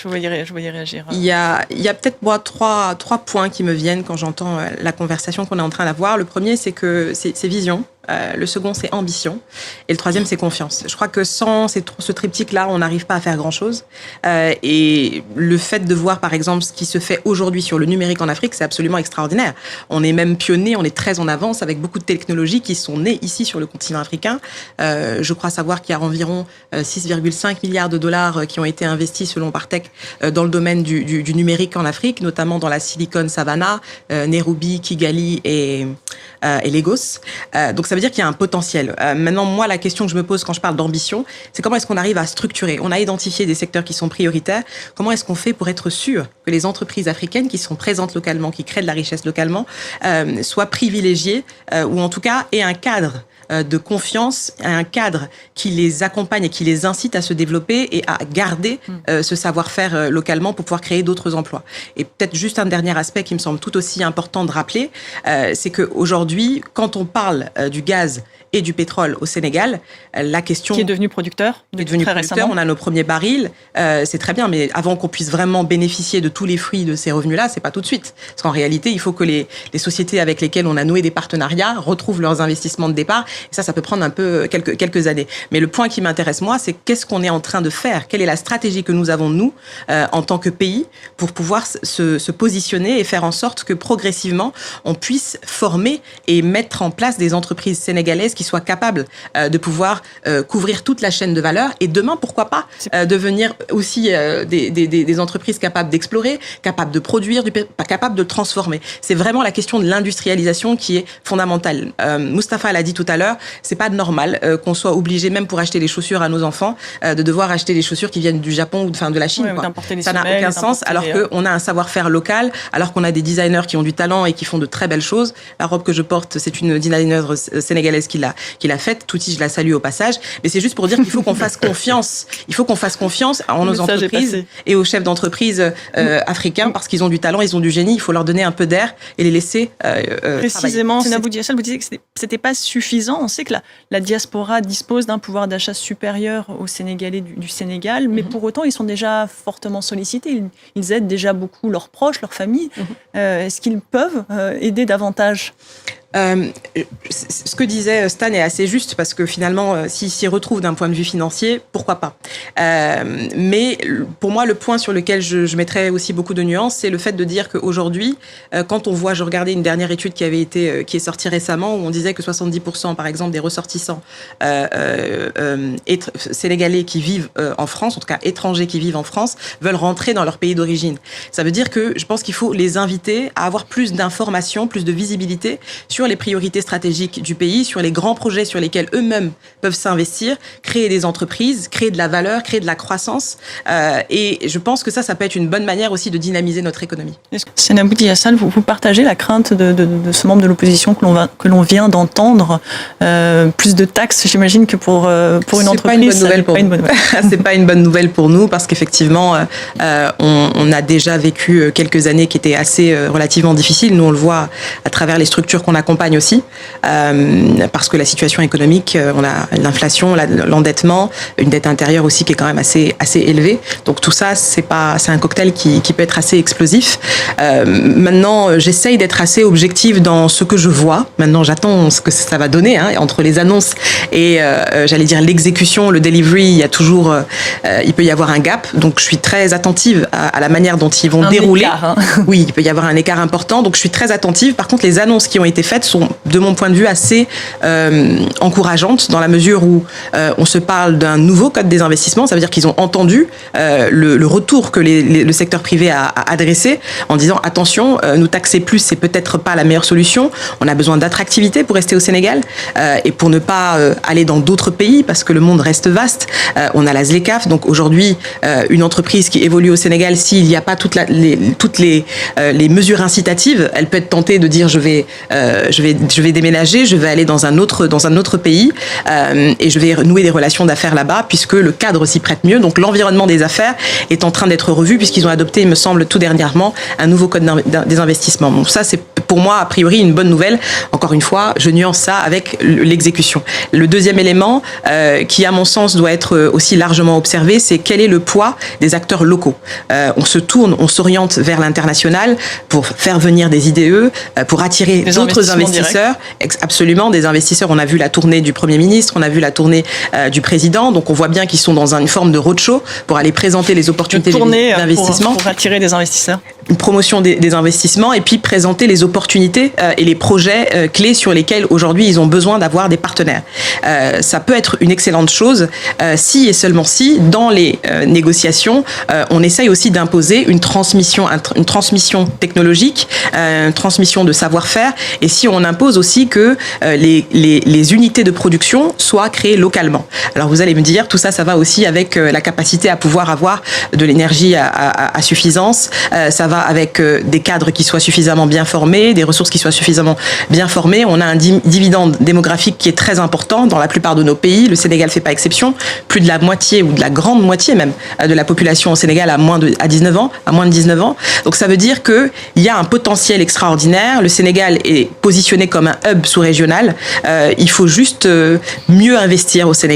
Je voyais réagir. Il y a peut-être moi trois points qui me viennent quand j'entends la conversation qu'on est en train d'avoir. Le premier, c'est que c'est vision. Le second, c'est ambition. Et le troisième, c'est confiance. Je crois que sans ce triptyque-là, on n'arrive pas à faire grand-chose. Et le fait de voir, par exemple, ce qui se fait aujourd'hui sur le numérique en Afrique, c'est absolument extraordinaire. On est même pionniers, on est très en avance avec beaucoup de technologies qui sont nées ici sur le continent africain. Je crois savoir qu'il y a environ 6,5 milliards de dollars qui ont été investis, selon Partech, dans le domaine du numérique en Afrique, notamment dans la Silicon Savannah, Nairobi, Kigali et Lagos. Donc ça veut dire qu'il y a un potentiel. Maintenant, moi, la question que je me pose quand je parle d'ambition, c'est comment est-ce qu'on arrive à structurer. On a identifié des secteurs qui sont prioritaires. Comment est-ce qu'on fait pour être sûr que les entreprises africaines qui sont présentes localement, qui créent de la richesse localement, soient privilégiées ou en tout cas aient un cadre de confiance, un cadre qui les accompagne et qui les incite à se développer et à garder ce savoir-faire localement pour pouvoir créer d'autres emplois. Et peut-être juste un dernier aspect qui me semble tout aussi important de rappeler, c'est qu'aujourd'hui, quand on parle du gaz et du pétrole au Sénégal, la question... Qui est devenu producteur très récemment. On a nos premiers barils, c'est très bien, mais avant qu'on puisse vraiment bénéficier de tous les fruits de ces revenus-là, c'est pas tout de suite. Parce qu'en réalité, il faut que les sociétés avec lesquelles on a noué des partenariats retrouvent leurs investissements de départ. Et ça peut prendre un peu quelques années. Mais le point qui m'intéresse, moi, c'est qu'est-ce qu'on est en train de faire? Quelle est la stratégie que nous avons, nous, en tant que pays, pour pouvoir se positionner et faire en sorte que progressivement, on puisse former et mettre en place des entreprises sénégalaises qui soient capables de pouvoir couvrir toute la chaîne de valeur et demain, pourquoi pas, devenir aussi des entreprises capables d'explorer, capables de produire, capables de transformer. C'est vraiment la question de l'industrialisation qui est fondamentale. Moustapha l'a dit tout à l'heure, c'est pas normal qu'on soit obligé, même pour acheter des chaussures à nos enfants, de devoir acheter des chaussures qui viennent du Japon ou de la Chine. Ouais, ça n'a aucun sens, alors qu'on a un savoir-faire local, alors qu'on a des designers qui ont du talent et qui font de très belles choses. La robe que je porte, c'est une designer sénégalaise qui l'a faite. Touti, je la salue au passage. Mais c'est juste pour dire qu'il faut qu'on fasse confiance. Il faut qu'on fasse confiance en nos entreprises et aux chefs d'entreprise africains parce qu'ils ont du talent, ils ont du génie. Il faut leur donner un peu d'air et les laisser précisément. Sena Boudiassal, vous disiez que c'était pas suffisant. On sait que la diaspora dispose d'un pouvoir d'achat supérieur aux Sénégalais du Sénégal, mais pour autant, ils sont déjà fortement sollicités. Ils aident déjà beaucoup leurs proches, leurs familles. Est-ce qu'ils peuvent aider davantage ? Ce que disait Stan est assez juste parce que finalement, s'ils s'y retrouvent d'un point de vue financier, pourquoi pas. Mais pour moi, le point sur lequel je mettrais aussi beaucoup de nuances, c'est le fait de dire qu'aujourd'hui, quand on voit, je regardais une dernière étude qui est sortie récemment où on disait que 70% par exemple des ressortissants sénégalais qui vivent en France, en tout cas étrangers qui vivent en France, veulent rentrer dans leur pays d'origine. Ça veut dire que je pense qu'il faut les inviter à avoir plus d'informations, plus de visibilité sur les priorités stratégiques du pays, sur les grands projets sur lesquels eux-mêmes peuvent s'investir, créer des entreprises, créer de la valeur, créer de la croissance. Et je pense que ça peut être une bonne manière aussi de dynamiser notre économie. Sena Boudiassal, vous partagez la crainte de ce membre de l'opposition que l'on vient d'entendre, plus de taxes, j'imagine, que pour une entreprise. C'est pas une bonne nouvelle pour nous parce qu'effectivement, on a déjà vécu quelques années qui étaient assez relativement difficiles. Nous, on le voit à travers les structures qu'on accompagne aussi, parce que la situation économique, on a l'inflation, l'endettement, une dette intérieure aussi qui est quand même assez élevée. Donc tout ça, c'est un cocktail qui peut être assez explosif. Maintenant, j'essaye d'être assez objective dans ce que je vois. Maintenant, j'attends ce que ça va donner entre les annonces et j'allais dire l'exécution, le delivery. Il y a toujours, il peut y avoir un gap. Donc je suis très attentive à la manière dont ils vont dérouler. Écart, Oui, il peut y avoir un écart important. Donc je suis très attentive. Par contre, les annonces qui ont été faites sont, de mon point de vue, assez encourageantes dans la mesure où on se parle d'un nouveau code des investissements. Ça veut dire qu'ils ont entendu le retour que le secteur privé a adressé en disant attention, nous taxer plus, c'est peut-être pas la meilleure solution. On a besoin d'attractivité pour rester au Sénégal et pour ne pas aller dans d'autres pays parce que le monde reste vaste. On a la ZLECAf, donc aujourd'hui, une entreprise qui évolue au Sénégal, s'il n'y a pas toutes les mesures incitatives, elle peut être tentée de dire je vais déménager, je vais aller dans un autre pays et je vais nouer des relations d'affaires là-bas puisque le cadre s'y prête mieux. Donc l'environnement des affaires est en train d'être revu puisqu'ils ont adopté, il me semble, tout dernièrement, un nouveau code des investissements. Donc ça, pour moi, a priori, une bonne nouvelle. Encore une fois, je nuance ça avec l'exécution. Le deuxième élément, qui à mon sens doit être aussi largement observé, c'est quel est le poids des acteurs locaux. On se tourne, on s'oriente vers l'international pour faire venir des IDE, pour attirer d'autres investisseurs. Absolument, des investisseurs. On a vu la tournée du Premier ministre, on a vu la tournée du président. Donc on voit bien qu'ils sont dans une forme de roadshow pour aller présenter les opportunités d'investissement. Pour attirer des investisseurs. Une promotion des investissements et puis présenter les opportunités et les projets clés sur lesquels aujourd'hui ils ont besoin d'avoir des partenaires. Ça peut être une excellente chose si et seulement si dans les négociations on essaye aussi d'imposer une transmission technologique, une transmission de savoir-faire, et si on impose aussi que les unités de production soient créées localement. Alors vous allez me dire, tout ça, ça va aussi avec la capacité à pouvoir avoir de l'énergie à suffisance, ça va avec des cadres qui soient suffisamment bien formés, des ressources qui soient suffisamment bien formées. On a un dividende démographique qui est très important dans la plupart de nos pays. Le Sénégal ne fait pas exception. Plus de la moitié, ou de la grande moitié même, de la population au Sénégal a moins de 19 ans. Donc ça veut dire qu'il y a un potentiel extraordinaire. Le Sénégal est positionné comme un hub sous-régional. Il faut juste mieux investir au Sénégal.